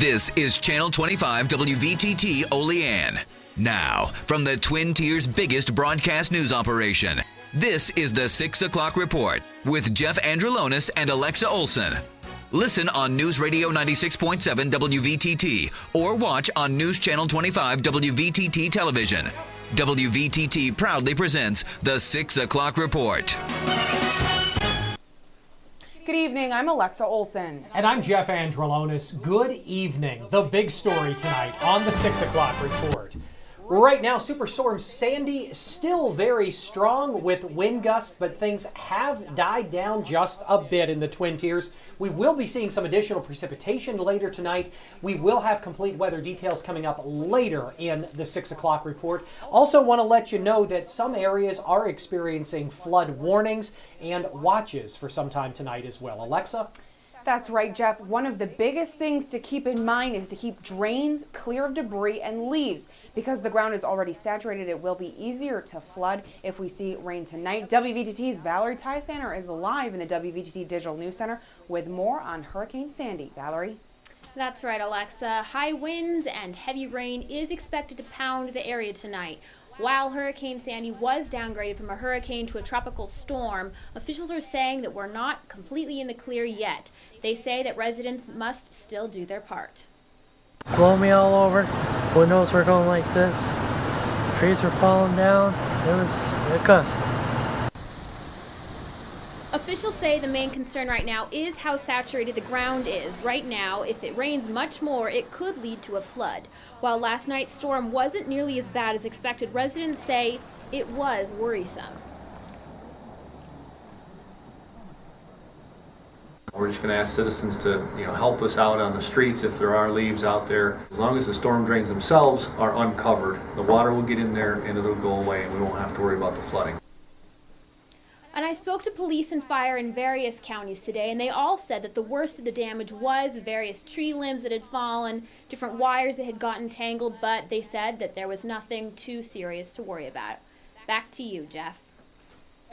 This is Channel 25 WVTT Olean. Now, from the Twin Tiers' biggest broadcast news operation, this is the 6 o'clock report with Jeff Andrulonis and Alexa Olson. Listen on News Radio 96.7 WVTT or watch on News Channel 25 WVTT television. WVTT proudly presents the 6 o'clock report. Good evening, I'm Alexa Olson. And I'm Jeff Andrulonis. Good evening. The big story tonight on the 6 o'clock report. Right now, Superstorm Sandy still very strong with wind gusts, but things have died down just a bit in the Twin Tiers. We will be seeing some additional precipitation later tonight. We will have complete weather details coming up later in the 6 o'clock report. Also want to let you know that some areas are experiencing flood warnings and watches for some time tonight as well. Alexa? That's right, Jeff. One of the biggest things to keep in mind is to keep drains clear of debris and leaves. Because the ground is already saturated, it will be easier to flood if we see rain tonight. WVTT's Valerie Tysander is live in the WVTT Digital News Center with more on Hurricane Sandy. Valerie? That's right, Alexa. High winds and heavy rain is expected to pound the area tonight. While Hurricane Sandy was downgraded from a hurricane to a tropical storm, officials are saying that we're not completely in the clear yet. They say that residents must still do their part. Blow me all over. Windows were going like this. Trees were falling down. It was disgusting. Officials say the main concern right now is how saturated the ground is. Right now, if it rains much more, it could lead to a flood. While last night's storm wasn't nearly as bad as expected, residents say it was worrisome. We're just going to ask citizens to, help us out on the streets if there are leaves out there. As long as the storm drains themselves are uncovered, the water will get in there and it'll go away and we won't have to worry about the flooding. And I spoke to police and fire in various counties today, and they all said that the worst of the damage was various tree limbs that had fallen, different wires that had gotten tangled, but they said that there was nothing too serious to worry about. Back to you, Jeff.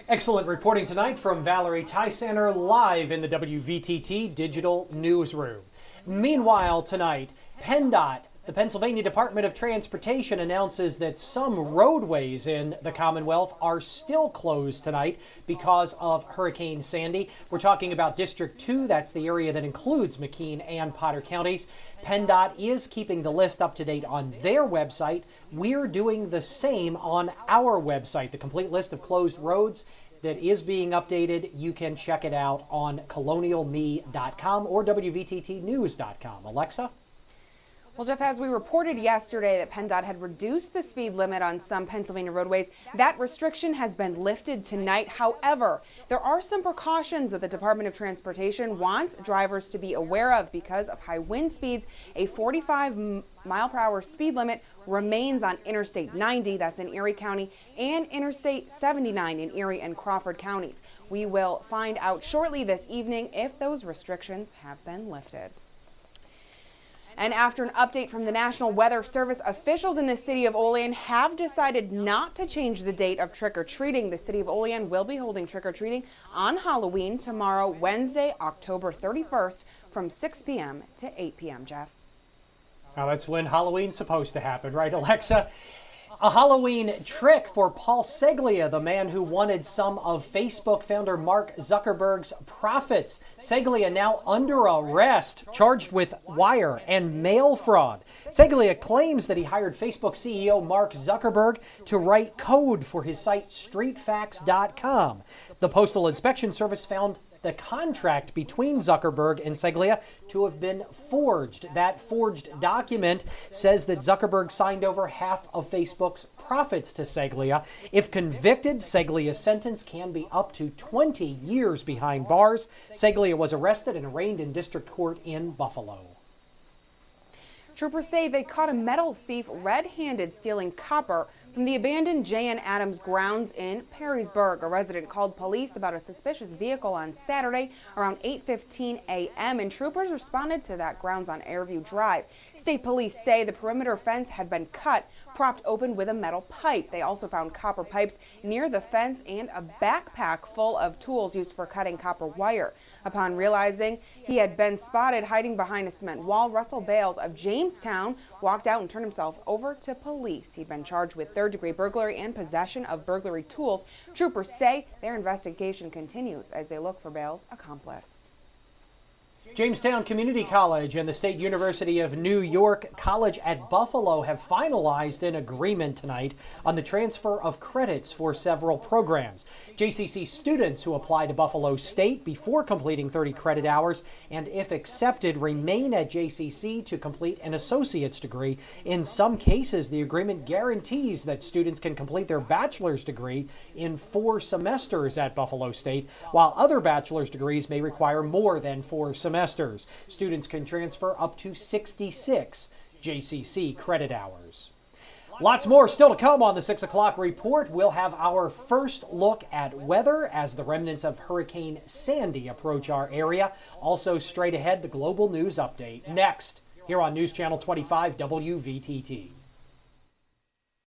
Excellent reporting tonight from Valerie Tysander live in the WVTT Digital Newsroom. Meanwhile, tonight, PennDOT, the Pennsylvania Department of Transportation, announces that some roadways in the Commonwealth are still closed tonight because of Hurricane Sandy. We're talking about District 2. That's the area that includes McKean and Potter counties. PennDOT is keeping the list up to date on their website. We're doing the same on our website. The complete list of closed roads that is being updated, you can check it out on colonialme.com or wvttnews.com. Alexa? Well, Jeff, as we reported yesterday that PennDOT had reduced the speed limit on some Pennsylvania roadways, that restriction has been lifted tonight. However, there are some precautions that the Department of Transportation wants drivers to be aware of because of high wind speeds. A 45-mile-per-hour speed limit remains on Interstate 90, that's in Erie County, and Interstate 79 in Erie and Crawford counties. We will find out shortly this evening if those restrictions have been lifted. And after an update from the National Weather Service, officials in the city of Olean have decided not to change the date of trick-or-treating. The city of Olean will be holding trick-or-treating on Halloween tomorrow, Wednesday, October 31st, from 6 p.m. to 8 p.m., Jeff. Now that's when Halloween's supposed to happen, right, Alexa? A Halloween trick for Paul Seglia, the man who wanted some of Facebook founder Mark Zuckerberg's profits. Seglia now under arrest, charged with wire and mail fraud. Seglia claims that he hired Facebook CEO Mark Zuckerberg to write code for his site streetfacts.com. The Postal Inspection Service found the contract between Zuckerberg and Seglia to have been forged. That forged document says that Zuckerberg signed over half of Facebook's profits to Seglia. If convicted, Seglia's sentence can be up to 20 years behind bars. Seglia was arrested and arraigned in district court in Buffalo. Troopers say they caught a metal thief red-handed stealing copper From the abandoned J.N. Adams grounds in Perrysburg, a resident called police about a suspicious vehicle on Saturday around 8:15 a.m. and troopers responded to that grounds on Airview Drive. State police say the perimeter fence had been cut, propped open with a metal pipe. They also found copper pipes near the fence and a backpack full of tools used for cutting copper wire. Upon realizing he had been spotted hiding behind a cement wall, Russell Bales of Jamestown walked out and turned himself over to police. He'd been charged with third-degree burglary and possession of burglary tools. Troopers say their investigation continues as they look for Bales' accomplice. Jamestown Community College and the State University of New York College at Buffalo have finalized an agreement tonight on the transfer of credits for several programs. JCC students who apply to Buffalo State before completing 30 credit hours and, if accepted, remain at JCC to complete an associate's degree. In some cases, the agreement guarantees that students can complete their bachelor's degree in 4 semesters at Buffalo State, while other bachelor's degrees may require more than 4 semesters. Students can transfer up to 66 JCC credit hours. Lots more still to come on the 6 o'clock report. We'll have our first look at weather as the remnants of Hurricane Sandy approach our area. Also straight ahead, the global news update next here on News Channel 25 WVTT.